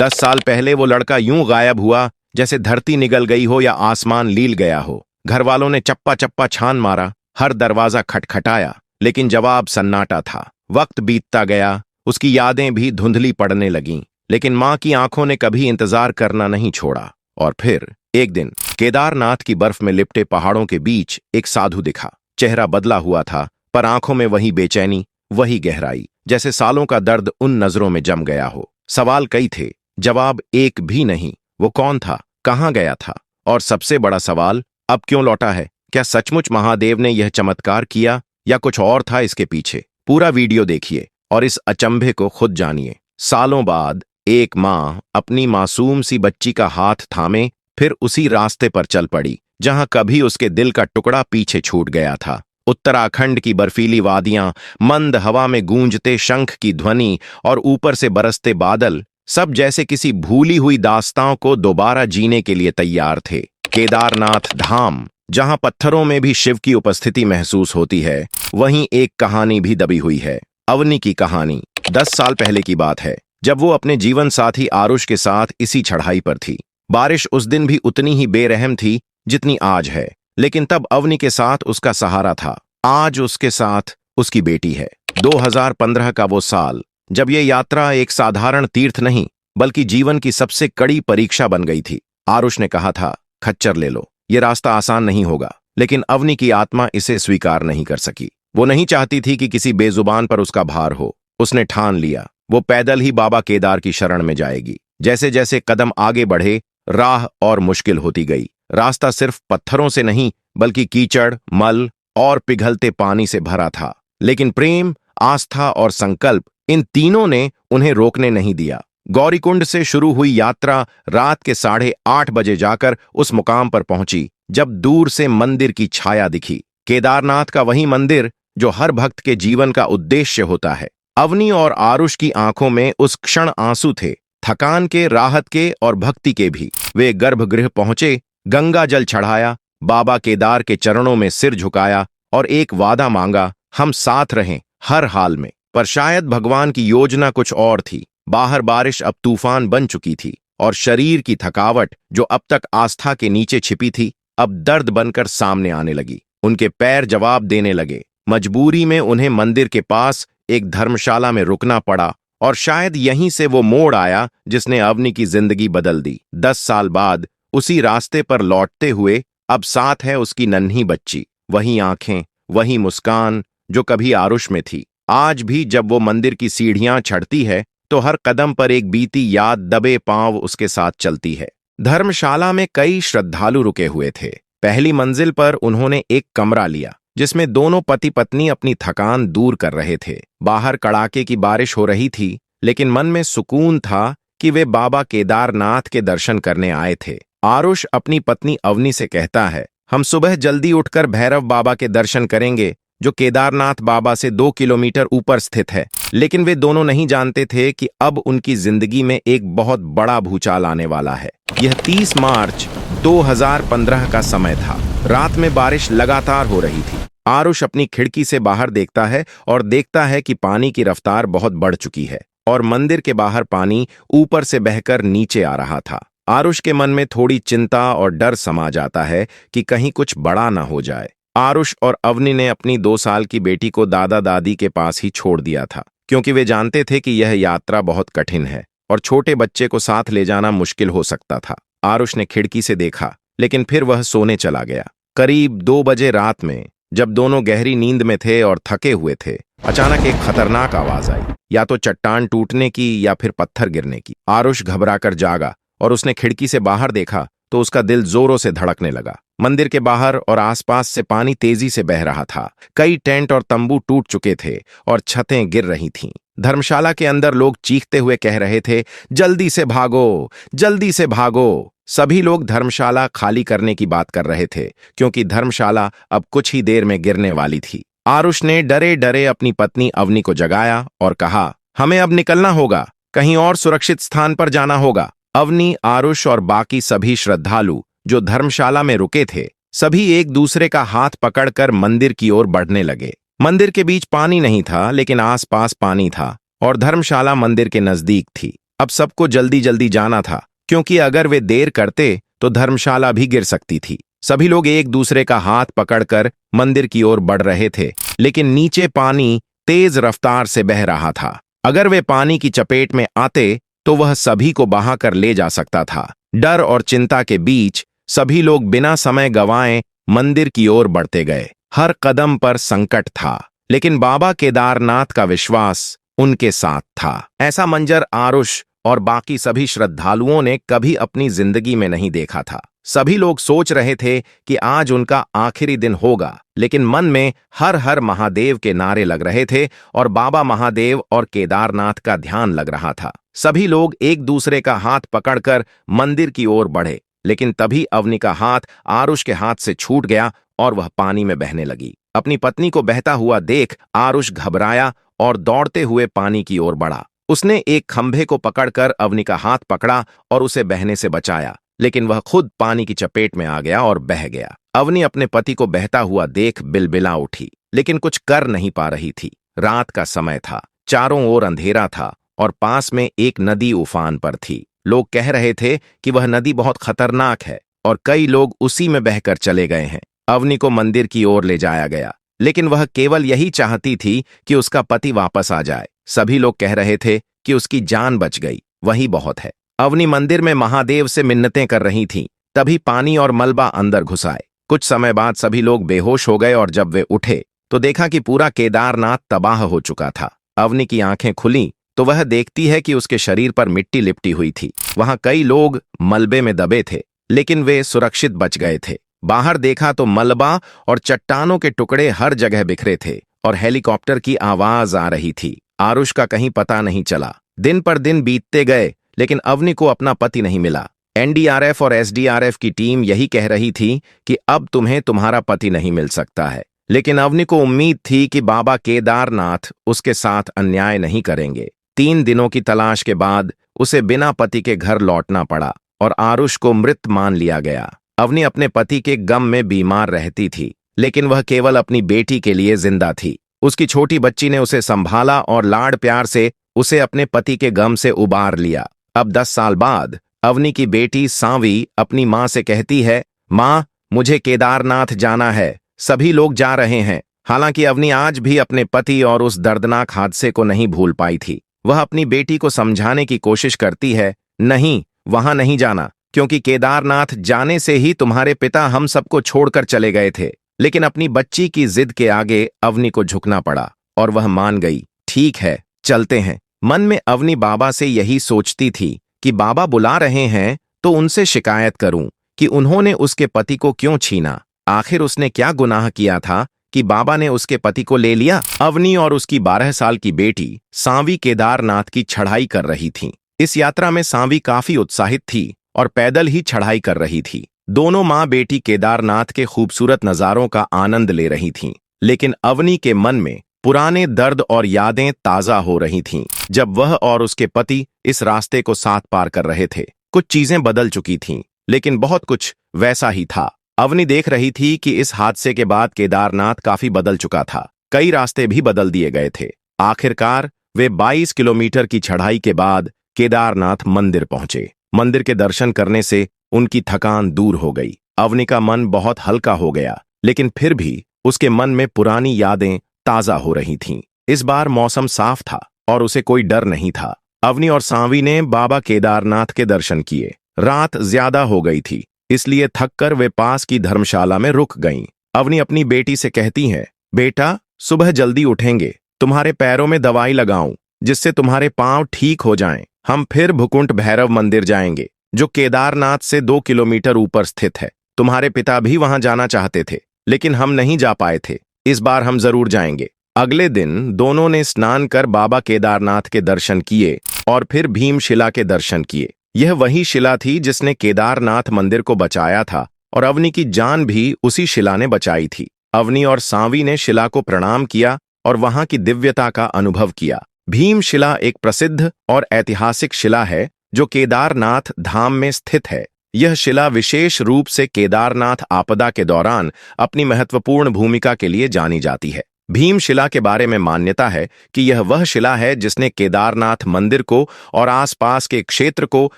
10 साल पहले वो लड़का यूं गायब हुआ जैसे धरती निगल गई हो या आसमान लील गया हो। घर वालों ने चप्पा चप्पा छान मारा, हर दरवाजा खटखटाया, लेकिन जवाब सन्नाटा था। वक्त बीतता गया, उसकी यादें भी धुंधली पड़ने लगीं, लेकिन मां की आंखों ने कभी इंतजार करना नहीं छोड़ा। और फिर एक दिन केदारनाथ की बर्फ में लिपटे पहाड़ों के बीच एक साधु दिखा। चेहरा बदला हुआ था, पर आंखों में वही बेचैनी, वही गहराई, जैसे सालों का दर्द उन नजरों में जम गया हो। सवाल कई थे, जवाब एक भी नहीं। वो कौन था, कहां गया था, और सबसे बड़ा सवाल, अब क्यों लौटा है? क्या सचमुच महादेव ने यह चमत्कार किया या कुछ और था इसके पीछे? पूरा वीडियो देखिए और इस अचंभे को खुद जानिए। सालों बाद एक मां अपनी मासूम सी बच्ची का हाथ थामे फिर उसी रास्ते पर चल पड़ी जहां कभी उसके दिल का टुकड़ा पीछे छूट गया था। उत्तराखंड की बर्फीली वादियां, मंद हवा में गूंजते शंख की ध्वनि और ऊपर से बरसते बादल, सब जैसे किसी भूली हुई दास्तां को दोबारा जीने के लिए तैयार थे। केदारनाथ धाम, जहां पत्थरों में भी शिव की उपस्थिति महसूस होती है, वहीं एक कहानी भी दबी हुई है। अवनी की कहानी 10 साल पहले की बात है, जब वो अपने जीवन साथी आरुष के साथ इसी चढ़ाई पर थी। बारिश उस दिन भी उतनी ही बेरहम थी जितनी आज है, लेकिन तब अवनी के साथ उसका सहारा था। आज उसके साथ उसकी बेटी है। 2015 का वो साल, जब ये यात्रा एक साधारण तीर्थ नहीं बल्कि जीवन की सबसे कड़ी परीक्षा बन गई थी। आरुष ने कहा था, खच्चर ले लो, ये रास्ता आसान नहीं होगा। लेकिन अवनी की आत्मा इसे स्वीकार नहीं कर सकी। वो नहीं चाहती थी कि किसी बेजुबान पर उसका भार हो। उसने ठान लिया, वो पैदल ही बाबा केदार की शरण में जाएगी। जैसे जैसे कदम आगे बढ़े, राह और मुश्किल होती गई। रास्ता सिर्फ पत्थरों से नहीं बल्कि कीचड़, मल और पिघलते पानी से भरा था। लेकिन प्रेम, आस्था और संकल्प, इन तीनों ने उन्हें रोकने नहीं दिया। गौरीकुंड से शुरू हुई यात्रा रात के 8:30 बजे जाकर उस मुकाम पर पहुंची जब दूर से मंदिर की छाया दिखी। केदारनाथ का वही मंदिर जो हर भक्त के जीवन का उद्देश्य होता है। अवनी और आरुष की आंखों में उस क्षण आंसू थे, थकान के, राहत के और भक्ति के भी। वे गर्भगृह पहुंचे, गंगा जल चढ़ाया, बाबा केदार के चरणों में सिर झुकाया और एक वादा मांगा, हम साथ रहें हर हाल में। पर शायद भगवान की योजना कुछ और थी। बाहर बारिश अब तूफान बन चुकी थी और शरीर की थकावट, जो अब तक आस्था के नीचे छिपी थी, अब दर्द बनकर सामने आने लगी। उनके पैर जवाब देने लगे। मजबूरी में उन्हें मंदिर के पास एक धर्मशाला में रुकना पड़ा और शायद यहीं से वो मोड़ आया जिसने अवनी की जिंदगी बदल दी। 10 साल बाद उसी रास्ते पर लौटते हुए अब साथ है उसकी नन्ही बच्ची। वही आंखें, वही मुस्कान जो कभी आरुष में थी। आज भी जब वो मंदिर की सीढ़ियां चढ़ती है तो हर कदम पर एक बीती याद दबे पांव उसके साथ चलती है। धर्मशाला में कई श्रद्धालु रुके हुए थे। पहली मंजिल पर उन्होंने एक कमरा लिया जिसमें दोनों पति पत्नी अपनी थकान दूर कर रहे थे। बाहर कड़ाके की बारिश हो रही थी, लेकिन मन में सुकून था कि वे बाबा केदारनाथ के दर्शन करने आए थे। आरुष अपनी पत्नी अवनी से कहता है, हम सुबह जल्दी उठकर भैरव बाबा के दर्शन करेंगे जो केदारनाथ बाबा से 2 किलोमीटर ऊपर स्थित है। लेकिन वे दोनों नहीं जानते थे कि अब उनकी जिंदगी में एक बहुत बड़ा भूचाल आने वाला है। यह 30 मार्च 2015 का समय था। रात में बारिश लगातार हो रही थी। आरुष अपनी खिड़की से बाहर देखता है और देखता है कि पानी की रफ्तार बहुत बढ़ चुकी है और मंदिर के बाहर पानी ऊपर से बहकर नीचे आ रहा था। आरुष के मन में थोड़ी चिंता और डर समा जाता है कि कहीं कुछ बड़ा ना हो जाए। आरुष और अवनी ने अपनी 2 साल की बेटी को दादा दादी के पास ही छोड़ दिया था, क्योंकि वे जानते थे कि यह यात्रा बहुत कठिन है और छोटे बच्चे को साथ ले जाना मुश्किल हो सकता था। आरुष ने खिड़की से देखा, लेकिन फिर वह सोने चला गया। करीब 2 बजे रात में, जब दोनों गहरी नींद में थे और थके हुए थे, अचानक एक खतरनाक आवाज आई, या तो चट्टान टूटने की या फिर पत्थर गिरने की। आरुष घबराकर जागा और उसने खिड़की से बाहर देखा तो उसका दिल जोरों से धड़कने लगा। मंदिर के बाहर और आसपास से पानी तेजी से बह रहा था। कई टेंट और तंबू टूट चुके थे और छतें गिर रही थीं। धर्मशाला के अंदर लोग चीखते हुए कह रहे थे, जल्दी से भागो, जल्दी से भागो। सभी लोग धर्मशाला खाली करने की बात कर रहे थे, क्योंकि धर्मशाला अब कुछ ही देर में गिरने वाली थी। आरुष ने डरे डरे अपनी पत्नी अवनी को जगाया और कहा, हमें अब निकलना होगा, कहीं और सुरक्षित स्थान पर जाना होगा। अवनी, आरुष और बाकी सभी श्रद्धालु जो धर्मशाला में रुके थे, सभी एक दूसरे का हाथ पकड़कर मंदिर की ओर बढ़ने लगे। मंदिर के बीच पानी नहीं था, लेकिन आसपास पानी था और धर्मशाला मंदिर के नजदीक थी। अब सबको जल्दी जल्दी जाना था, क्योंकि अगर वे देर करते तो धर्मशाला भी गिर सकती थी। सभी लोग एक दूसरे का हाथ पकड़कर मंदिर की ओर बढ़ रहे थे, लेकिन नीचे पानी तेज रफ्तार से बह रहा था। अगर वे पानी की चपेट में आते तो वह सभी को बहाकर ले जा सकता था। डर और चिंता के बीच सभी लोग बिना समय गंवाए मंदिर की ओर बढ़ते गए। हर कदम पर संकट था, लेकिन बाबा केदारनाथ का विश्वास उनके साथ था। ऐसा मंजर आरुष और बाकी सभी श्रद्धालुओं ने कभी अपनी जिंदगी में नहीं देखा था। सभी लोग सोच रहे थे कि आज उनका आखिरी दिन होगा, लेकिन मन में हर हर महादेव के नारे लग रहे थे और बाबा महादेव और केदारनाथ का ध्यान लग रहा था। सभी लोग एक दूसरे का हाथ पकड़कर मंदिर की ओर बढ़े, लेकिन तभी अवनी का हाथ आरुष के हाथ से छूट गया और वह पानी में बहने लगी। अपनी पत्नी को बहता हुआ देख आरुष घबराया और दौड़ते हुए पानी की ओर बढ़ा। उसने एक खंभे को पकड़कर अवनी का हाथ पकड़ा और उसे बहने से बचाया, लेकिन वह खुद पानी की चपेट में आ गया और बह गया। अवनी अपने पति को बहता हुआ देख बिलबिला उठी, लेकिन कुछ कर नहीं पा रही थी। रात का समय था, चारों ओर अंधेरा था और पास में एक नदी उफान पर थी। लोग कह रहे थे कि वह नदी बहुत खतरनाक है और कई लोग उसी में बहकर चले गए हैं। अवनी को मंदिर की ओर ले जाया गया, लेकिन वह केवल यही चाहती थी कि उसका पति वापस आ जाए। सभी लोग कह रहे थे कि उसकी जान बच गई, वही बहुत है। अवनी मंदिर में महादेव से मिन्नतें कर रही थीं, तभी पानी और मलबा अंदर घुस आए। कुछ समय बाद सभी लोग बेहोश हो गए और जब वे उठे तो देखा कि पूरा केदारनाथ तबाह हो चुका था। अवनी की आंखें खुलीं तो वह देखती है कि उसके शरीर पर मिट्टी लिपटी हुई थी। वहां कई लोग मलबे में दबे थे, लेकिन वे सुरक्षित बच गए थे। बाहर देखा तो मलबा और चट्टानों के टुकड़े हर जगह बिखरे थे और हेलीकॉप्टर की आवाज आ रही थी। आरुष का कहीं पता नहीं चला। दिन पर दिन बीतते गए, लेकिन अवनी को अपना पति नहीं मिला। एनडीआरएफ और एसडीआरएफ की टीम यही कह रही थी कि अब तुम्हें तुम्हारा पति नहीं मिल सकता है, लेकिन अवनी को उम्मीद थी कि बाबा केदारनाथ उसके साथ अन्याय नहीं करेंगे। 3 दिनों की तलाश के बाद उसे बिना पति के घर लौटना पड़ा और आरुष को मृत मान लिया गया। अवनी अपने पति के गम में बीमार रहती थी, लेकिन वह केवल अपनी बेटी के लिए जिंदा थी। उसकी छोटी बच्ची ने उसे संभाला और लाड़ प्यार से उसे अपने पति के गम से उबार लिया। अब 10 साल बाद अवनी की बेटी सांवी अपनी माँ से कहती है, माँ, मुझे केदारनाथ जाना है, सभी लोग जा रहे हैं। हालांकि अवनी आज भी अपने पति और उस दर्दनाक हादसे को नहीं भूल पाई थी। वह अपनी बेटी को समझाने की कोशिश करती है, नहीं, वहां नहीं जाना, क्योंकि केदारनाथ जाने से ही तुम्हारे पिता हम सबको छोड़कर चले गए थे। लेकिन अपनी बच्ची की जिद के आगे अवनी को झुकना पड़ा और वह मान गई। ठीक है, चलते हैं। मन में अवनी बाबा से यही सोचती थी कि बाबा बुला रहे हैं तो उनसे शिकायत करूं कि उन्होंने उसके पति को क्यों छीना। आखिर उसने क्या गुनाह किया था कि बाबा ने उसके पति को ले लिया। अवनी और उसकी 12 साल की बेटी सांवी केदारनाथ की चढ़ाई कर रही थीं। इस यात्रा में सांवी काफी उत्साहित थी और पैदल ही चढ़ाई कर रही थी। दोनों माँ बेटी केदारनाथ के खूबसूरत नजारों का आनंद ले रही थीं, लेकिन अवनी के मन में पुराने दर्द और यादें ताजा हो रही थीं। जब वह और उसके पति इस रास्ते को साथ पार कर रहे थे, कुछ चीजें बदल चुकी थीं, लेकिन बहुत कुछ वैसा ही था। अवनी देख रही थी कि इस हादसे के बाद केदारनाथ काफी बदल चुका था। कई रास्ते भी बदल दिए गए थे। आखिरकार वे 22 किलोमीटर की चढ़ाई के बाद केदारनाथ मंदिर पहुंचे। मंदिर के दर्शन करने से उनकी थकान दूर हो गई। अवनी का मन बहुत हल्का हो गया, लेकिन फिर भी उसके मन में पुरानी यादें ताजा हो रही थीं। इस बार मौसम साफ था और उसे कोई डर नहीं था। अवनी और सांवी ने बाबा केदारनाथ के दर्शन किए। रात ज्यादा हो गई थी, इसलिए थककर वे पास की धर्मशाला में रुक गईं। अवनी अपनी बेटी से कहती है, बेटा, सुबह जल्दी उठेंगे, तुम्हारे पैरों में दवाई लगाऊं जिससे तुम्हारे पांव ठीक हो जाएं। हम फिर भुकुंट भैरव मंदिर जाएंगे, जो केदारनाथ से 2 किलोमीटर ऊपर स्थित है। तुम्हारे पिता भी वहां जाना चाहते थे, लेकिन हम नहीं जा पाए थे। इस बार हम जरूर जाएंगे। अगले दिन दोनों ने स्नान कर बाबा केदारनाथ के दर्शन किए और फिर भीमशिला के दर्शन किए। यह वही शिला थी जिसने केदारनाथ मंदिर को बचाया था और अवनी की जान भी उसी शिला ने बचाई थी। अवनी और सांवी ने शिला को प्रणाम किया और वहां की दिव्यता का अनुभव किया। भीमशिला एक प्रसिद्ध और ऐतिहासिक शिला है जो केदारनाथ धाम में स्थित है। यह शिला विशेष रूप से केदारनाथ आपदा के दौरान अपनी महत्वपूर्ण भूमिका के लिए जानी जाती है। भीमशिला के बारे में मान्यता है कि यह वह शिला है जिसने केदारनाथ मंदिर को और आसपास के क्षेत्र को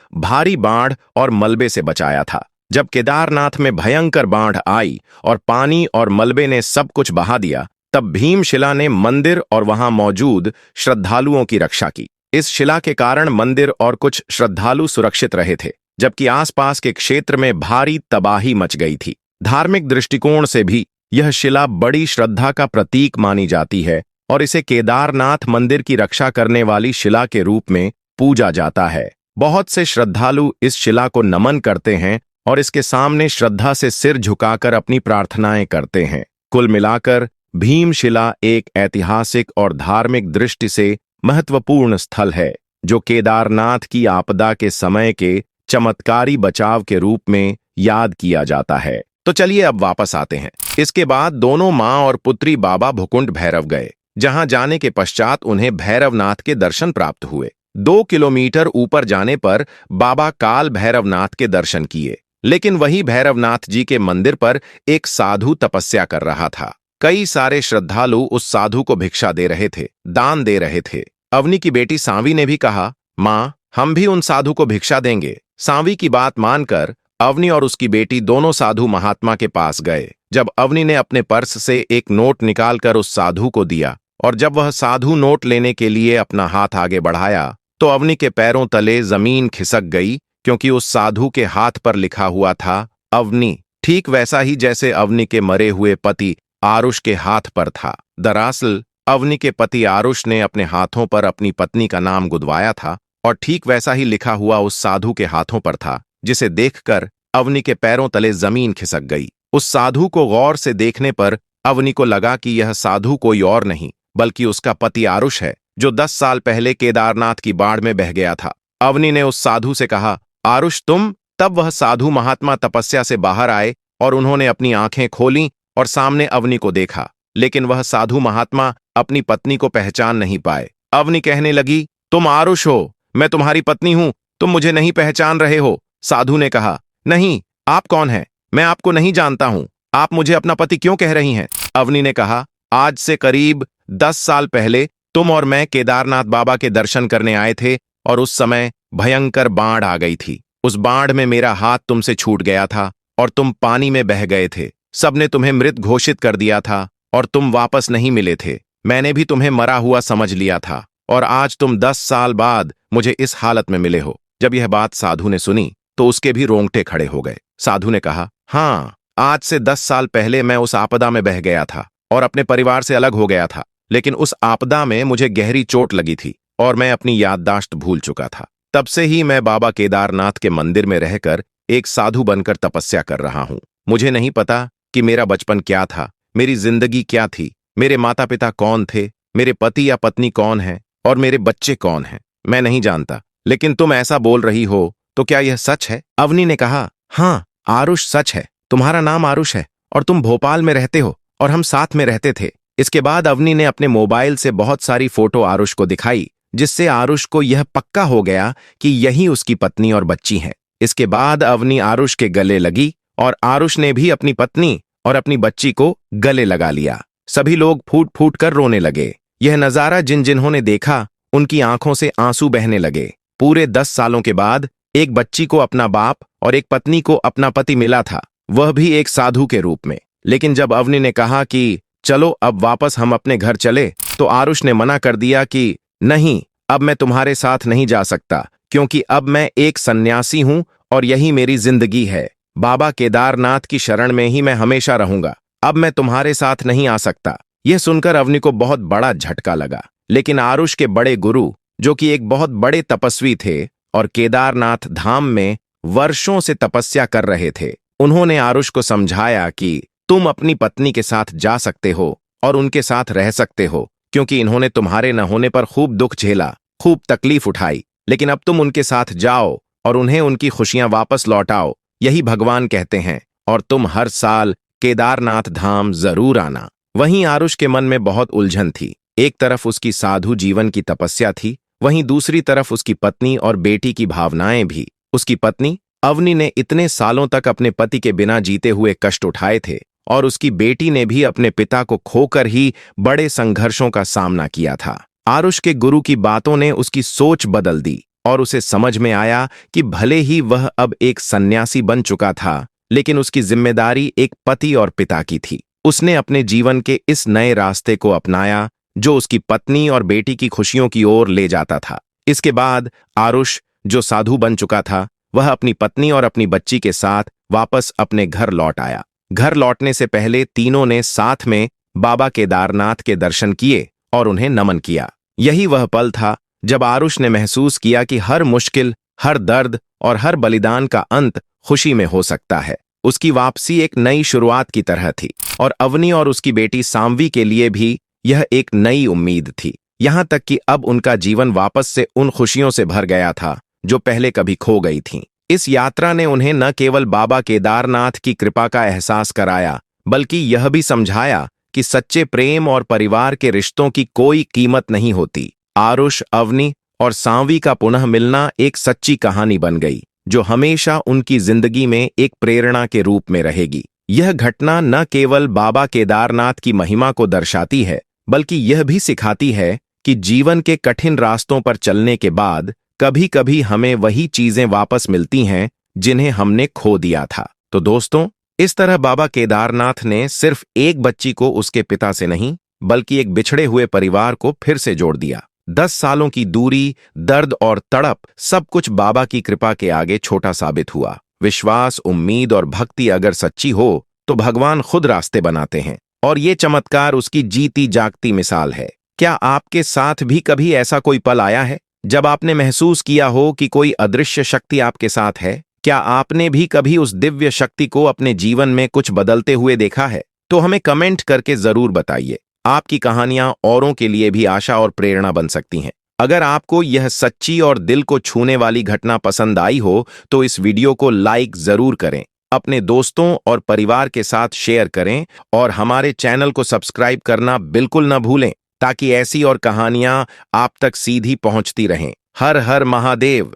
भारी बाढ़ और मलबे से बचाया था। जब केदारनाथ में भयंकर बाढ़ आई और पानी और मलबे ने सब कुछ बहा दिया, तब भीमशिला ने मंदिर और वहां मौजूद श्रद्धालुओं की रक्षा की। इस शिला के कारण मंदिर और कुछ श्रद्धालु सुरक्षित रहे थे, जबकि आसपास के क्षेत्र में भारी तबाही मच गई थी। धार्मिक दृष्टिकोण से भी यह शिला बड़ी श्रद्धा का प्रतीक मानी जाती है और इसे केदारनाथ मंदिर की रक्षा करने वाली शिला के रूप में पूजा जाता है। बहुत से श्रद्धालु इस शिला को नमन करते हैं और इसके सामने श्रद्धा से सिर झुकाकर अपनी प्रार्थनाएं करते हैं। कुल मिलाकर भीमशिला एक ऐतिहासिक और धार्मिक दृष्टि से महत्वपूर्ण स्थल है, जो केदारनाथ की आपदा के समय के चमत्कारी बचाव के रूप में याद किया जाता है। तो चलिए अब वापस आते हैं। इसके बाद दोनों मां और पुत्री बाबा भुकुंड भैरव गए, जहां जाने के पश्चात उन्हें भैरवनाथ के दर्शन प्राप्त हुए। 2 किलोमीटर ऊपर जाने पर बाबा काल भैरवनाथ के दर्शन किए, लेकिन वही भैरवनाथ जी के मंदिर पर एक साधु तपस्या कर रहा था। कई सारे श्रद्धालु उस साधु को भिक्षा दे रहे थे, दान दे रहे थे। अवनी की बेटी सांवी ने भी कहा, मां, हम भी उन साधु को भिक्षा देंगे। सांवी की बात मानकर अवनी और उसकी बेटी दोनों साधु महात्मा के पास गए। जब अवनी ने अपने पर्स से एक नोट निकालकर उस साधु को दिया और जब वह साधु नोट लेने के लिए अपना हाथ आगे बढ़ाया, तो अवनी के पैरों तले जमीन खिसक गई, क्योंकि उस साधु के हाथ पर लिखा हुआ था अवनी, ठीक वैसा ही जैसे अवनी के मरे हुए पति आरुष के हाथ पर था। दरअसल अवनी के पति आरुष ने अपने हाथों पर अपनी पत्नी का नाम गुदवाया था और ठीक वैसा ही लिखा हुआ उस साधु के हाथों पर था, जिसे देखकर अवनी के पैरों तले जमीन खिसक गई। उस साधु को गौर से देखने पर अवनी को लगा कि यह साधु कोई और नहीं बल्कि उसका पति आरुष है, जो 10 साल पहले केदारनाथ की बाढ़ में बह गया था। अवनी ने उस साधु से कहा, आरुष तुम? तब वह साधु महात्मा तपस्या से बाहर आए और उन्होंने अपनी आंखें खोलीं और सामने अवनी को देखा, लेकिन वह साधु महात्मा अपनी पत्नी को पहचान नहीं पाए। अवनी कहने लगी, तुम आरुष हो, मैं तुम्हारी पत्नी हूं, तुम मुझे नहीं पहचान रहे हो। साधु ने कहा, नहीं, आप कौन हैं? मैं आपको नहीं जानता हूं, आप मुझे अपना पति क्यों कह रही हैं? अवनी ने कहा, आज से करीब 10 साल पहले तुम और मैं केदारनाथ बाबा के दर्शन करने आए थे और उस समय भयंकर बाढ़ आ गई थी। उस बाढ़ में मेरा हाथ तुमसे छूट गया था और तुम पानी में बह गए थे। सबने तुम्हें मृत घोषित कर दिया था और तुम वापस नहीं मिले थे। मैंने भी तुम्हें मरा हुआ समझ लिया था और आज तुम 10 साल बाद मुझे इस हालत में मिले हो। जब यह बात साधु ने सुनी तो उसके भी रोंगटे खड़े हो गए। साधु ने कहा, हाँ, आज से 10 साल पहले मैं उस आपदा में बह गया था और अपने परिवार से अलग हो गया था, लेकिन उस आपदा में मुझे गहरी चोट लगी थी और मैं अपनी याददाश्त भूल चुका था। तब से ही मैं बाबा केदारनाथ के मंदिर में रहकर एक साधु बनकर तपस्या कर रहा हूं। मुझे नहीं पता कि मेरा बचपन क्या था, मेरी जिंदगी क्या थी, मेरे माता पिता कौन थे, मेरे पति या पत्नी कौन है और मेरे बच्चे कौन हैं, मैं नहीं जानता। लेकिन तुम ऐसा बोल रही हो तो क्या यह सच है? अवनी ने कहा, हाँ, आरुष सच है। तुम्हारा नाम आरुष है और तुम भोपाल में रहते हो और हम साथ में रहते थे। इसके बाद अवनी ने अपने मोबाइल से बहुत सारी फोटो आरुष को दिखाई, जिससे आरुष को यह पक्का हो गया कि यही उसकी पत्नी और बच्ची है। इसके बाद अवनी आरुष के गले लगी और आरुष ने भी अपनी पत्नी और अपनी बच्ची को गले लगा लिया। सभी लोग फूट फूट कर रोने लगे। यह नजारा जिन्होंने देखा उनकी आंखों से आंसू बहने लगे। पूरे 10 सालों के बाद एक बच्ची को अपना बाप और एक पत्नी को अपना पति मिला था, वह भी एक साधु के रूप में। लेकिन जब अवनी ने कहा कि चलो अब वापस हम अपने घर चले, तो आरुष ने मना कर दिया कि नहीं, अब मैं तुम्हारे साथ नहीं जा सकता, क्योंकि अब मैं एक सन्यासी हूं और यही मेरी जिंदगी है। बाबा केदारनाथ की शरण में ही मैं हमेशा रहूंगा। अब मैं तुम्हारे साथ नहीं आ सकता। यह सुनकर अवनी को बहुत बड़ा झटका लगा, लेकिन आरुष के बड़े गुरु, जो कि एक बहुत बड़े तपस्वी थे और केदारनाथ धाम में वर्षों से तपस्या कर रहे थे, उन्होंने आरुष को समझाया कि तुम अपनी पत्नी के साथ जा सकते हो और उनके साथ रह सकते हो, क्योंकि इन्होंने तुम्हारे न होने पर खूब दुख झेला, खूब तकलीफ उठाई। लेकिन अब तुम उनके साथ जाओ और उन्हें उनकी खुशियां वापस लौटाओ, यही भगवान कहते हैं, और तुम हर साल केदारनाथ धाम जरूर आना। वहीं आरुष के मन में बहुत उलझन थी। एक तरफ उसकी साधु जीवन की तपस्या थी, वहीं दूसरी तरफ उसकी पत्नी और बेटी की भावनाएं भी। उसकी पत्नी अवनी ने इतने सालों तक अपने पति के बिना जीते हुए कष्ट उठाए थे और उसकी बेटी ने भी अपने पिता को खोकर ही बड़े संघर्षों का सामना किया था। आरुष के गुरु की बातों ने उसकी सोच बदल दी और उसे समझ में आया कि भले ही वह अब एक सन्यासी बन चुका था, लेकिन उसकी जिम्मेदारी एक पति और पिता की थी। उसने अपने जीवन के इस नए रास्ते को अपनाया जो उसकी पत्नी और बेटी की खुशियों की ओर ले जाता था। इसके बाद आरुष, जो साधु बन चुका था, वह अपनी पत्नी और अपनी बच्ची के साथ वापस अपने घर लौट आया। घर लौटने से पहले तीनों ने साथ में बाबा केदारनाथ के दर्शन किए और उन्हें नमन किया। यही वह पल था जब आरुष ने महसूस किया कि हर मुश्किल, हर दर्द और हर बलिदान का अंत खुशी में हो सकता है। उसकी वापसी एक नई शुरुआत की तरह थी और अवनी और उसकी बेटी सांवी के लिए भी यह एक नई उम्मीद थी। यहां तक कि अब उनका जीवन वापस से उन खुशियों से भर गया था जो पहले कभी खो गई थीं। इस यात्रा ने उन्हें न केवल बाबा केदारनाथ की कृपा का एहसास कराया, बल्कि यह भी समझाया कि सच्चे प्रेम और परिवार के रिश्तों की कोई कीमत नहीं होती। आरुष, अवनी और सांवी का पुनः मिलना एक सच्ची कहानी बन गई जो हमेशा उनकी जिंदगी में एक प्रेरणा के रूप में रहेगी। यह घटना न केवल बाबा केदारनाथ की महिमा को दर्शाती है, बल्कि यह भी सिखाती है कि जीवन के कठिन रास्तों पर चलने के बाद कभी कभी हमें वही चीजें वापस मिलती हैं जिन्हें हमने खो दिया था। तो दोस्तों, इस तरह बाबा केदारनाथ ने सिर्फ एक बच्ची को उसके पिता से नहीं, बल्कि एक बिछड़े हुए परिवार को फिर से जोड़ दिया। 10 सालों की दूरी, दर्द और तड़प, सब कुछ बाबा की कृपा के आगे छोटा साबित हुआ। विश्वास, उम्मीद और भक्ति अगर सच्ची हो तो भगवान खुद रास्ते बनाते हैं, और ये चमत्कार उसकी जीती जागती मिसाल है। क्या आपके साथ भी कभी ऐसा कोई पल आया है जब आपने महसूस किया हो कि कोई अदृश्य शक्ति आपके साथ है? क्या आपने भी कभी उस दिव्य शक्ति को अपने जीवन में कुछ बदलते हुए देखा है? तो हमें कमेंट करके जरूर बताइए। आपकी कहानियां औरों के लिए भी आशा और प्रेरणा बन सकती हैं। अगर आपको यह सच्ची और दिल को छूने वाली घटना पसंद आई हो तो इस वीडियो को लाइक जरूर करें, अपने दोस्तों और परिवार के साथ शेयर करें और हमारे चैनल को सब्सक्राइब करना बिल्कुल न भूलें, ताकि ऐसी और कहानियां आप तक सीधी पहुंचती रहें। हर हर महादेव।